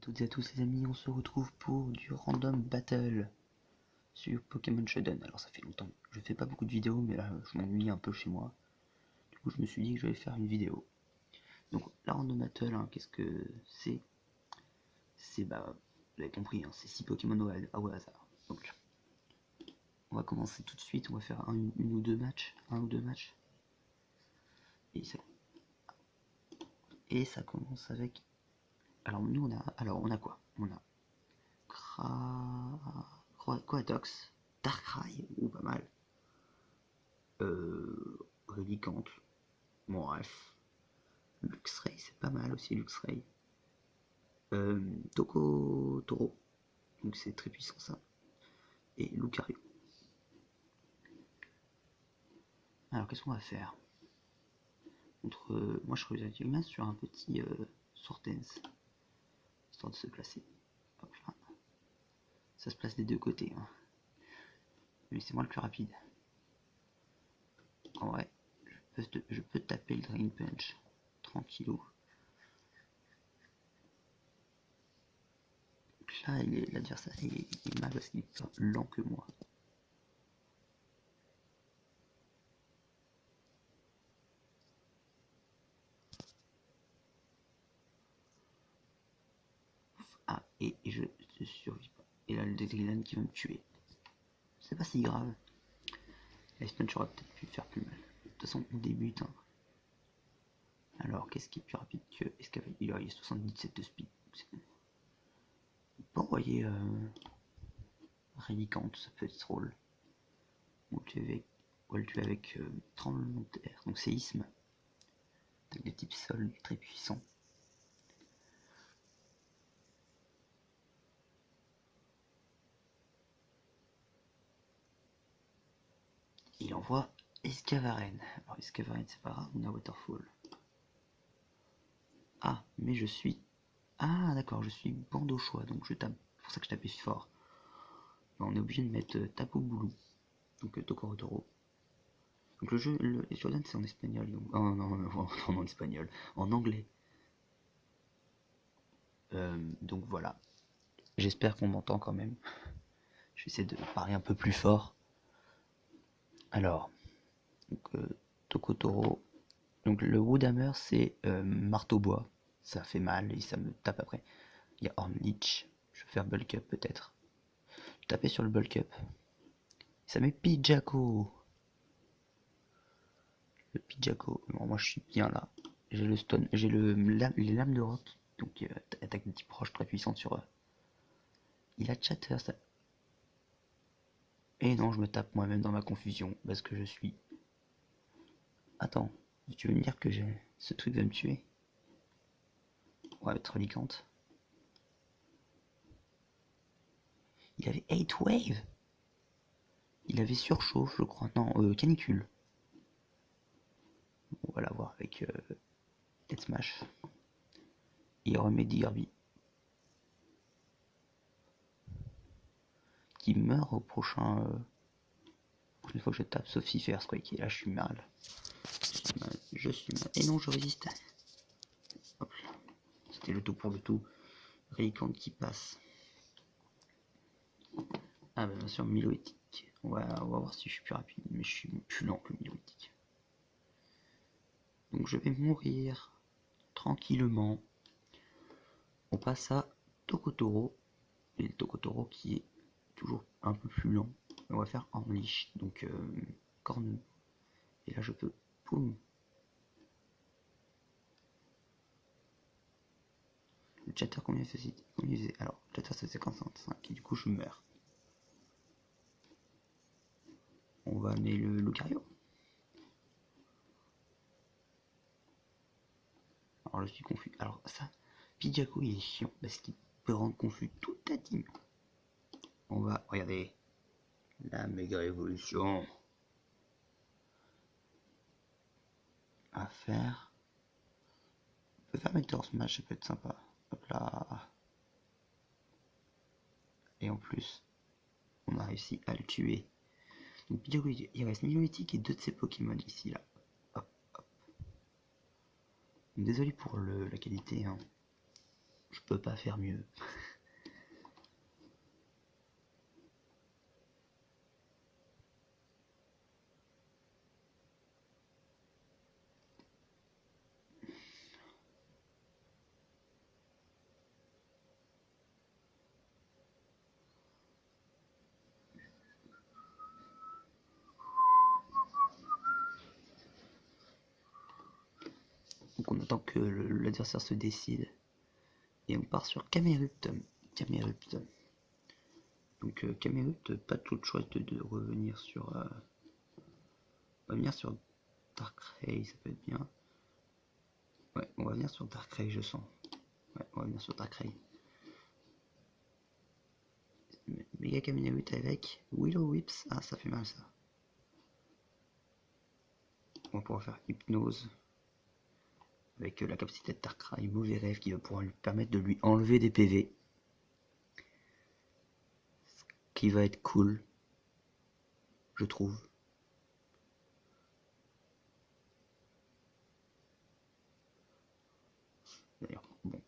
toutes et à tous les amis, on se retrouve pour du random battle sur Pokémon Showdown. Alors ça fait longtemps, je fais pas beaucoup de vidéos mais là je m'ennuie un peu chez moi. Du coup je me suis dit que je vais faire une vidéo. Donc la random battle, hein, qu'est-ce que c'est? C'est vous avez compris, hein, c'est 6 Pokémon au hasard. Donc on va commencer tout de suite, on va faire un ou deux matchs. Et ça commence avec... Alors nous on a quoi? On a Quatox, Darkrai, ou pas mal. Relicanth, bon bref. Luxray, c'est pas mal aussi, Luxray. Tokotoro, donc c'est très puissant ça. Et Lucario. Alors qu'est-ce qu'on va faire? Moi je serais bien sur un petit Sortens, histoire de se placer. Hop là. Ça se place des deux côtés, hein. Mais c'est moi le plus rapide. En vrai, je peux taper le Drain Punch tranquillou. Donc là, l'adversaire il est mal parce qu'il est plus lent que moi. Ah, et je survis pas. Et là, le Déglinane qui va me tuer. C'est pas si grave. Ice Punch aurait peut-être pu faire plus mal. De toute façon, on débute. Hein. Alors, qu'est-ce qui est plus rapide que Escavalier? Il a 77 de speed. On peut envoyer Relicanth, ça peut être drôle. On le tue avec tremblement de terre. Donc séisme. Avec des types sol très puissants. Il envoie Escavaren. Alors Escavaren c'est pas grave, on a Waterfall. Ah, mais je suis... Ah d'accord, je suis bande au choix, donc je tape. C'est pour ça que je tapais si fort. On est obligé de mettre Tapu Bulu. Donc Tokotoro. Donc le jeu, les Showdown c'est en espagnol. Donc... Oh non, en espagnol. En anglais. Donc voilà. J'espère qu'on m'entend quand même. Je vais essayer de parler un peu plus fort. Alors, Tokotoro. Donc le Woodhammer c'est marteau bois. Ça fait mal et ça me tape après. Il y a Hornleech. Je vais faire bulk up peut-être. Taper sur le bulk up. Ça met Pidgeco. Le Pidgeco. Bon, moi je suis bien là. J'ai le stone. J'ai les lames de roc. Donc attaque de type proche très puissante sur eux. Il a chatter ça. Et non, je me tape moi-même dans ma confusion. Parce que je suis... Attends. Tu veux me dire que ce truc va me tuer? On va être Relicanth. Il avait 8 Wave. Il avait surchauffe, je crois. Non, canicule. On va l'avoir avec Death Smash. Il remet Diggerby. Qui meurt au prochain... Une fois que je tape, sauf si fait Earthquake. Et là, je suis mal. Je suis mal. Et non, je résiste. Hop là. C'était le tout pour le tout. Relicanth qui passe. Ah bah bien sûr, Milotic. On va voir si je suis plus rapide. Mais je suis plus lent que Milotic. Donc je vais mourir tranquillement. On passe à Tokotoro. Et le Tokotoro qui est toujours un peu plus lent. On va faire Hornleech. Donc corne. Et là je peux... Poum. Le chatter combien faisait? Alors, le chatter c'est 55 et du coup je meurs. On va amener le Lucario. Alors je suis confus. Alors ça, Pidgeco il est chiant parce qu'il peut rendre confus toute ta team. On va regarder la méga évolution à faire. On peut faire Meteor Smash, ça peut être sympa. Hop là. Et en plus, on a réussi à le tuer. Donc Pidgeco, il reste Milotic et deux de ses Pokémon ici là. Hop, hop. Désolé pour la qualité, hein. Je peux pas faire mieux. Donc on attend que l'adversaire se décide. Et on part sur Camerupt. Camerupt. Donc Camerupt, pas tout le choix de revenir sur... on va venir sur Darkrai, ça peut être bien. Ouais, on va venir sur Darkrai, je sens. Ouais, on va venir sur Darkrai. Mega Camerupt avec Willow Whips. Ah, ça fait mal ça. On va pouvoir faire Hypnose. Avec la capacité de Darkrai, mauvais rêve qui va pouvoir lui permettre de lui enlever des PV. Ce qui va être cool, je trouve. D'ailleurs, bon.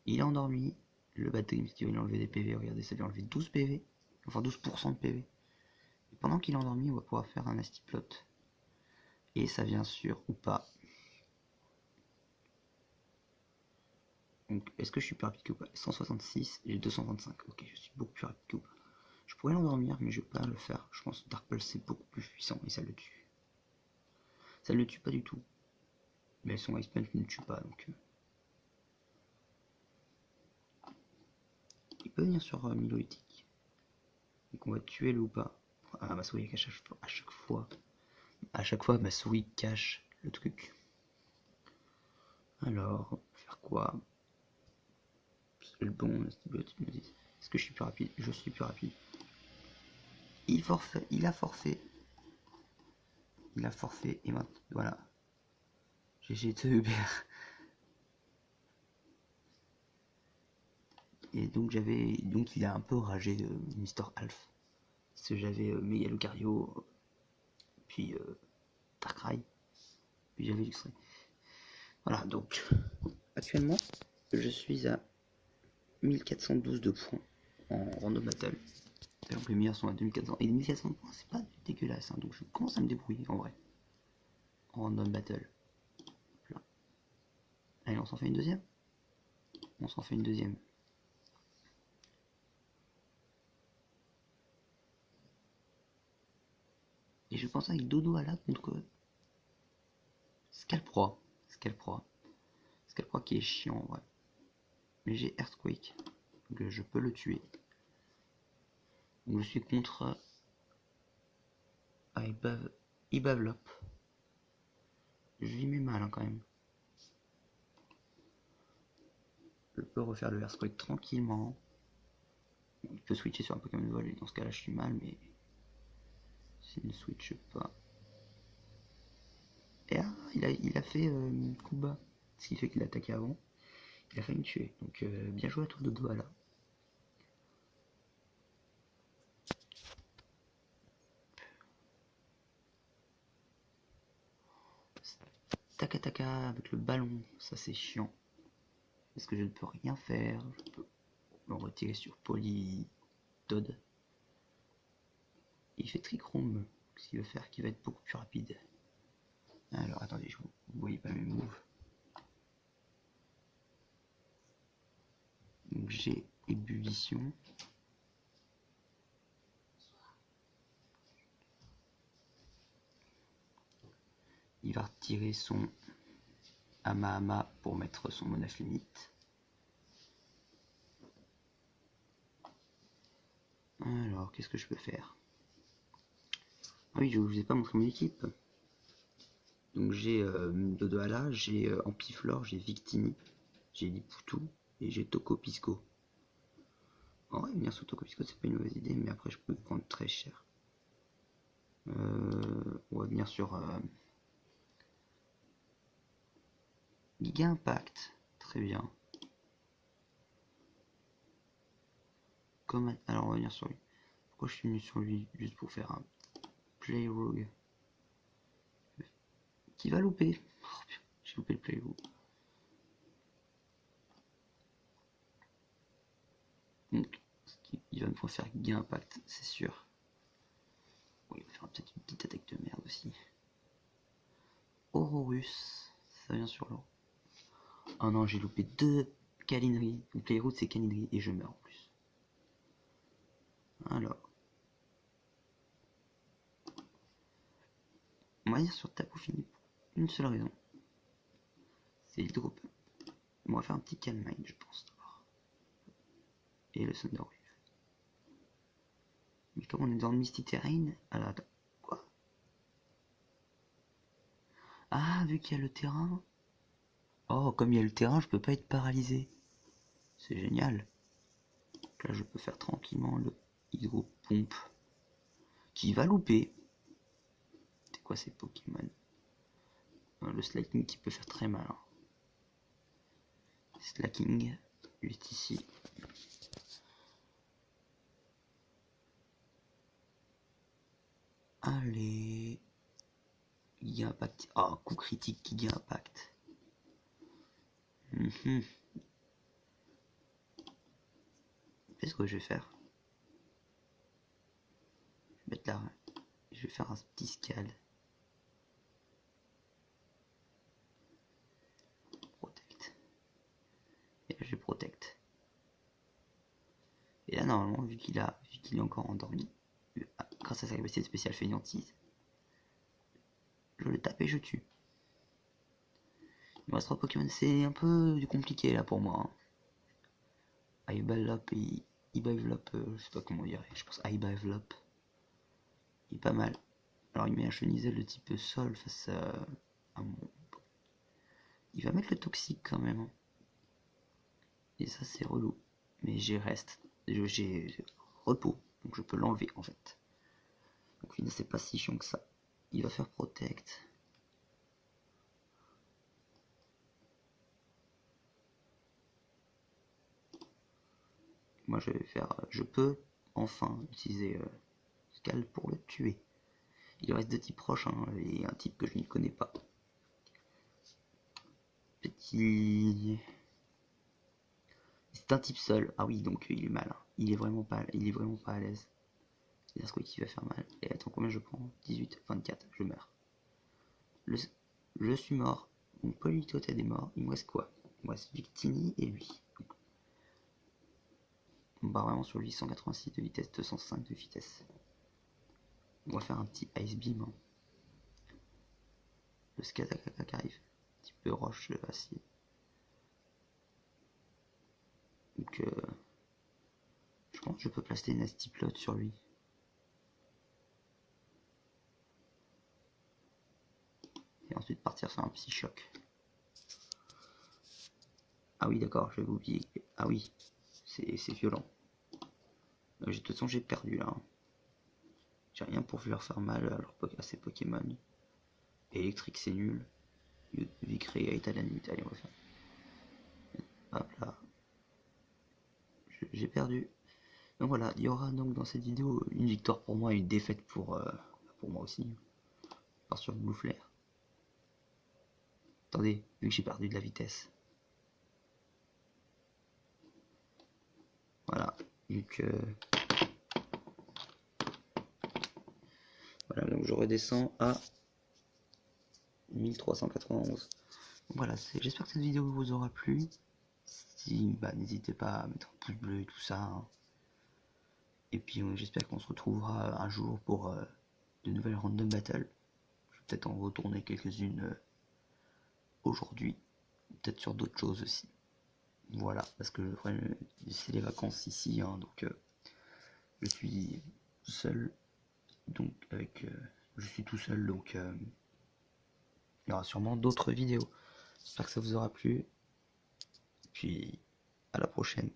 Il est endormi. Le Bad Dreams qui va lui enlever des PV. Regardez, ça lui a enlevé 12 PV. Enfin 12% de PV. Et pendant qu'il est endormi, on va pouvoir faire un Astiplot. Et ça vient sur ou pas. Donc, est-ce que je suis plus rapide que ou pas? 166, j'ai 225. Ok, je suis beaucoup plus rapide que ou pas. Je pourrais l'endormir, mais je vais pas le faire. Je pense que Dark Pulse c'est beaucoup plus puissant et ça le tue. Ça ne le tue pas du tout. Mais son Ice Punch ne le tue pas, donc... Il peut venir sur Milotic. Donc on va tuer le ou pas. Ah, ma souris cache à chaque fois, ma souris cache le truc. Alors, faire quoi? C'est le bon, est-ce que je suis plus rapide? Je suis plus rapide. Il a forfait. Il a forfait et maintenant, voilà. GG de Hubert. Et donc il a un peu ragé Mister Alf. Parce que j'avais Mega Lucario, puis Darkrai, puis j'avais Luxray. Voilà, donc actuellement je suis à 1412 de points en random battle. Alors que les meilleurs sont à 2400. Et 1400 points, c'est pas dégueulasse, hein, donc je commence à me débrouiller en vrai. En random battle. Là. Allez, on s'en fait une deuxième. On s'en fait une deuxième. Et je pense avec Dodo Ala contre Scalproie. Scalproie qui est chiant en vrai. Mais j'ai Earthquake. Donc je peux le tuer. Donc je suis contre Ibavlop. Je lui mets mal hein, quand même. Je peux refaire le Earthquake tranquillement. Il peut switcher sur un Pokémon vol et dans ce cas là je suis mal mais s'il ne switch pas. Et ah, il a fait coup bas. Ce qui fait qu'il a attaqué avant. Il a failli me tuer. Donc bien joué à toi Dodo là. Taka avec le ballon, ça c'est chiant. Parce que je ne peux rien faire. Je peux me retirer sur Politoed. Il fait Trick Room. Ce qu'il veut faire qui va être beaucoup plus rapide. Alors attendez, vous voyez pas mes moves. Donc j'ai ébullition. Il va retirer son Ama pour mettre son menace limite. Alors qu'est-ce que je peux faire? Ah oui, je vous ai pas montré mon équipe. Donc j'ai Dodo Ala, j'ai Ampiflore, j'ai Victini, j'ai Lipoutou et j'ai Toco Pisco. En vrai, venir sur Toco Pisco, c'est pas une mauvaise idée, mais après je peux me prendre très cher. On va venir sur Giga Impact, très bien. Alors on va venir sur lui. Pourquoi je suis venu sur lui? Juste pour faire un Play Rogue qui va louper. Oh, j'ai loupé le Play Rogue. Donc il va me faire gain impact, c'est sûr. Bon, il va faire peut-être une petite attaque de merde aussi. Aurorus, ça vient sur l'eau. Oh non, j'ai loupé 2 câlineries. Donc les routes c'est câlinerie et je meurs en plus. Alors. On va dire sur Tapu Fini pour une seule raison. C'est l'hydro pump. On va faire un petit calm mind, je pense d'abord. Et le Thunder Wave. Mais comme on est dans le Misty Terrain, alors attends, quoi? Ah, vu qu'il y a le terrain. Oh, comme il y a le terrain, je peux pas être paralysé. C'est génial. Donc là, je peux faire tranquillement le hydro pompe. Qui va louper. C'est quoi ces Pokémon? Le Slaking qui peut faire très mal. Hein. Slaking, juste ici. Allez. Giga impact. Oh, coup critique Giga impact. Qu'est-ce que je vais faire? Je vais mettre là. Je vais faire un petit scale. Protect. Et là, je vais protect. Et là, normalement, vu qu'il est encore endormi, grâce à sa capacité spéciale fainéantise, je le tape et je tue. Il me reste 3 Pokémon, c'est un peu compliqué là pour moi. Hein. Ibalop et Ibavelop, je sais pas comment dire, je pense Ibavelop. Il est pas mal. Alors il met un Chenizel de type sol face à mon... Il va mettre le toxique quand même. Hein. Et ça c'est relou. Mais j'ai reste. J'ai repos. Donc je peux l'enlever en fait. Donc c'est pas si chiant que ça. Il va faire protect. Moi je vais faire. Je peux enfin utiliser Scald pour le tuer. Il reste 2 types proches hein, et un type que je ne connais pas. Petit. C'est un type seul. Ah oui, donc il est mal. Hein. Il est vraiment pas à l'aise. C'est-à-dire quoi qui va faire mal. Et attends, combien je prends? 18, 24, je meurs. Je suis mort. Mon Politoed est mort. Il me reste quoi? Il me reste Victini et lui. Donc, on part vraiment sur lui, 186 de vitesse, 205 de vitesse. On va faire un petit Ice Beam. Hein. Le Skazakaka qui arrive. Un petit peu roche acier. Donc je pense que je peux placer une Nasty Plot sur lui. Et ensuite partir sur un Psy Choc. Ah oui d'accord, je vais oublier. Ah oui, c'est violent. De toute façon j'ai perdu là. Hein. J'ai rien pour leur faire mal à ces Pokémon. Électrique c'est nul. Vicreate à la limite. Allez on va faire. Hop là. J'ai perdu. Donc voilà, il y aura donc dans cette vidéo une victoire pour moi et une défaite pour moi aussi. Par sur Blue Flare. Attendez, vu que j'ai perdu de la vitesse. Voilà, vu que... Voilà, donc je redescends à 1391. Voilà, j'espère que cette vidéo vous aura plu. Si, bah, n'hésitez pas à mettre un pouce bleu et tout ça. Hein. Et puis j'espère qu'on se retrouvera un jour pour de nouvelles random battles. Je vais peut-être en retourner quelques-unes aujourd'hui. Peut-être sur d'autres choses aussi. Voilà, parce que c'est les vacances ici, hein, donc je suis seul. Donc je suis tout seul, donc il y aura sûrement d'autres vidéos. J'espère que ça vous aura plu. Puis à la prochaine.